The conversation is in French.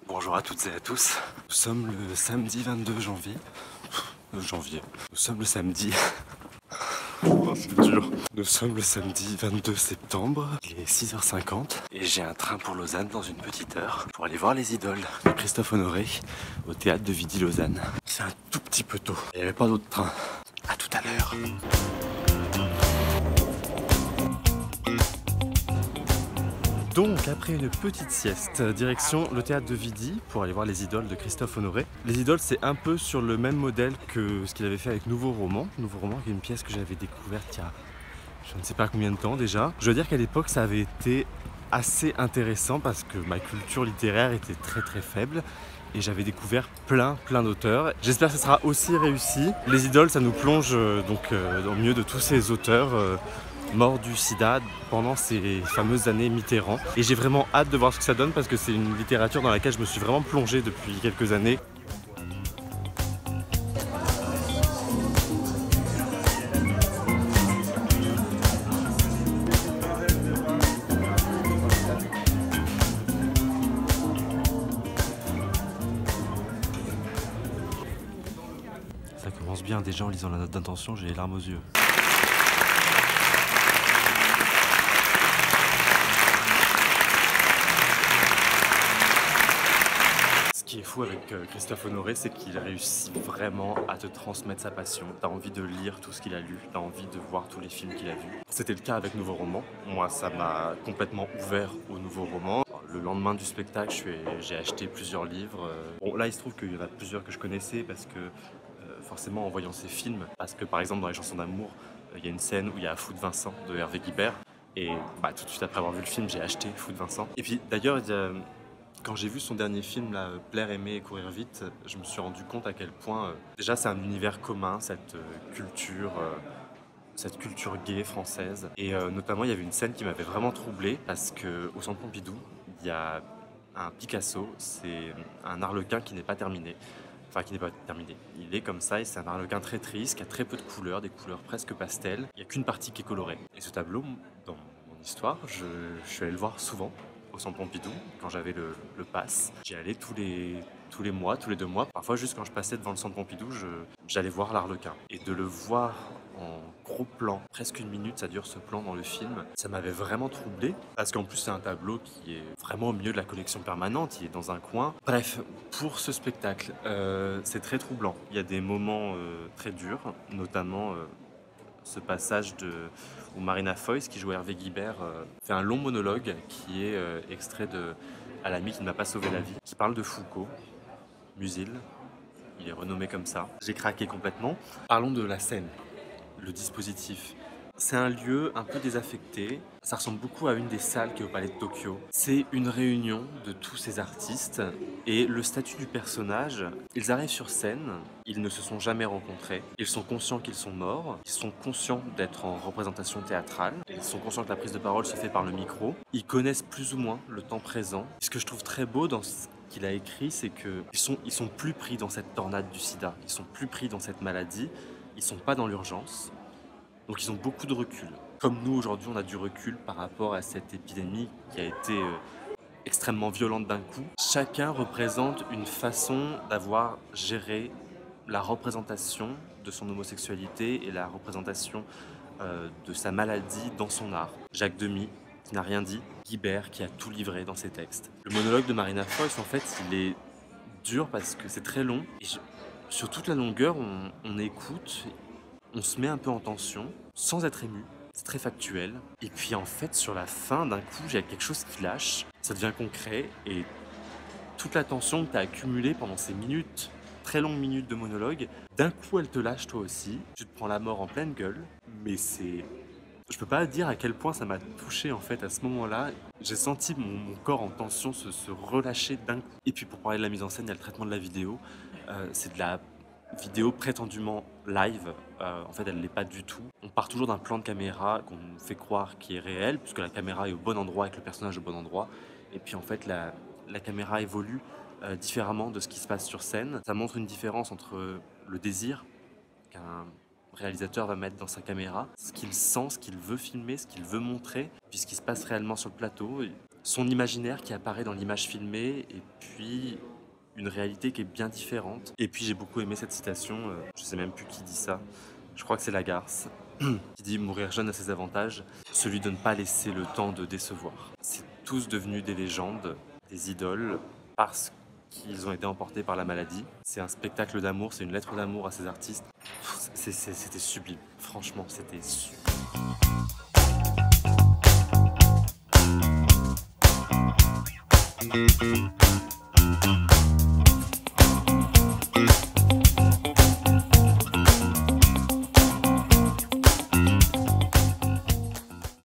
Bonjour à toutes et à tous. Nous sommes le samedi 22 janvier. Nous sommes le samedi. Oh, c'est dur. Nous sommes le samedi 22 septembre. Il est 6h50 et j'ai un train pour Lausanne dans une petite heure pour aller voir les idoles de Christophe Honoré au théâtre de Vidy-Lausanne. C'est un tout petit peu tôt. Il n'y avait pas d'autre train. À tout à l'heure. Donc après une petite sieste, direction le théâtre de Vidy pour aller voir les idoles de Christophe Honoré. Les idoles, c'est un peu sur le même modèle que ce qu'il avait fait avec Nouveau Roman. Nouveau Roman qui est une pièce que j'avais découverte il y a je ne sais pas combien de temps déjà. Je dois dire qu'à l'époque ça avait été assez intéressant parce que ma culture littéraire était très faible et j'avais découvert plein d'auteurs. J'espère que ce sera aussi réussi. Les idoles, ça nous plonge dans le milieu de tous ces auteurs mort du sida pendant ces fameuses années Mitterrand. Et j'ai vraiment hâte de voir ce que ça donne parce que c'est une littérature dans laquelle je me suis vraiment plongé depuis quelques années. Ça commence bien déjà en lisant la note d'intention, j'ai les larmes aux yeux. Ce qui est fou avec Christophe Honoré, c'est qu'il réussit vraiment à te transmettre sa passion. T'as envie de lire tout ce qu'il a lu, t'as envie de voir tous les films qu'il a vus. C'était le cas avec Nouveau Roman. Moi, ça m'a complètement ouvert au Nouveau Roman. Le lendemain du spectacle, j'ai acheté plusieurs livres. Bon, là, il se trouve qu'il y en a plusieurs que je connaissais parce que forcément, en voyant ces films, parce que par exemple, dans les chansons d'amour, il y a une scène où il y a Fou de Vincent de Hervé Guibert. Et tout de suite après avoir vu le film, j'ai acheté Fou de Vincent. Et puis d'ailleurs, quand j'ai vu son dernier film, là, Plaire, aimer et courir vite, je me suis rendu compte à quel point, déjà, c'est un univers commun, cette culture gay française. Et notamment, il y avait une scène qui m'avait vraiment troublé parce qu'au Centre Pompidou, il y a un Picasso, c'est un arlequin qui n'est pas terminé. Enfin, qui n'est pas terminé. Il est comme ça et c'est un arlequin très triste, qui a très peu de couleurs, des couleurs presque pastel. Il n'y a qu'une partie qui est colorée. Et ce tableau, dans mon histoire, je suis allé le voir souvent au Centre Pompidou, quand j'avais le pass. J'y allais tous les mois, tous les 2 mois. Parfois, juste quand je passais devant le Centre Pompidou, j'allais voir l'arlequin. Et de le voir en gros plan, presque 1 minute, ça dure ce plan dans le film, ça m'avait vraiment troublé. Parce qu'en plus, c'est un tableau qui est vraiment au milieu de la collection permanente, il est dans un coin. Bref, pour ce spectacle, c'est très troublant. Il y a des moments très durs, notamment ce passage où Marina Foïs, qui joue Hervé Guibert, fait un long monologue qui est extrait de À l'ami qui ne m'a pas sauvé la vie, qui parle de Foucault, Musil, il est renommé comme ça. J'ai craqué complètement. Parlons de la scène, le dispositif. C'est un lieu un peu désaffecté, ça ressemble beaucoup à une des salles qui est au Palais de Tokyo. C'est une réunion de tous ces artistes et le statut du personnage, ils arrivent sur scène, ils ne se sont jamais rencontrés, ils sont conscients qu'ils sont morts, ils sont conscients d'être en représentation théâtrale, ils sont conscients que la prise de parole se fait par le micro, ils connaissent plus ou moins le temps présent. Ce que je trouve très beau dans ce qu'il a écrit, c'est qu'ils sont plus pris dans cette tornade du sida, ils sont plus pris dans cette maladie, ils sont pas dans l'urgence. Donc ils ont beaucoup de recul. Comme nous aujourd'hui on a du recul par rapport à cette épidémie qui a été extrêmement violente d'un coup. Chacun représente une façon d'avoir géré la représentation de son homosexualité et la représentation de sa maladie dans son art. Jacques Demy qui n'a rien dit, Guibert qui a tout livré dans ses textes. Le monologue de Marina Foïs en fait il est dur parce que c'est très long et sur toute la longueur on écoute. On se met un peu en tension, sans être ému. C'est très factuel. Et puis en fait, sur la fin, d'un coup, il y a quelque chose qui lâche. Ça devient concret. Et toute la tension que tu as accumulée pendant ces minutes, très longues minutes de monologue, d'un coup, elle te lâche toi aussi. Tu te prends la mort en pleine gueule. Mais c'est... Je peux pas dire à quel point ça m'a touché en fait à ce moment-là. J'ai senti mon corps en tension se relâcher d'un coup. Et puis pour parler de la mise en scène, il y a le traitement de la vidéo. C'est de la vidéo prétendument live, en fait elle ne l'est pas du tout. On part toujours d'un plan de caméra qu'on fait croire qui est réel, puisque la caméra est au bon endroit avec le personnage au bon endroit. Et puis en fait la caméra évolue différemment de ce qui se passe sur scène. Ça montre une différence entre le désir qu'un réalisateur va mettre dans sa caméra, ce qu'il sent, ce qu'il veut filmer, ce qu'il veut montrer, puis ce qui se passe réellement sur le plateau. Et son imaginaire qui apparaît dans l'image filmée et puis une réalité qui est bien différente. Et puis j'ai beaucoup aimé cette citation, je sais même plus qui dit ça, je crois que c'est Lagarce, qui dit « Mourir jeune a ses avantages, celui de ne pas laisser le temps de décevoir ». C'est tous devenus des légendes, des idoles, parce qu'ils ont été emportés par la maladie. C'est un spectacle d'amour, c'est une lettre d'amour à ces artistes. C'était sublime, franchement, c'était sublime.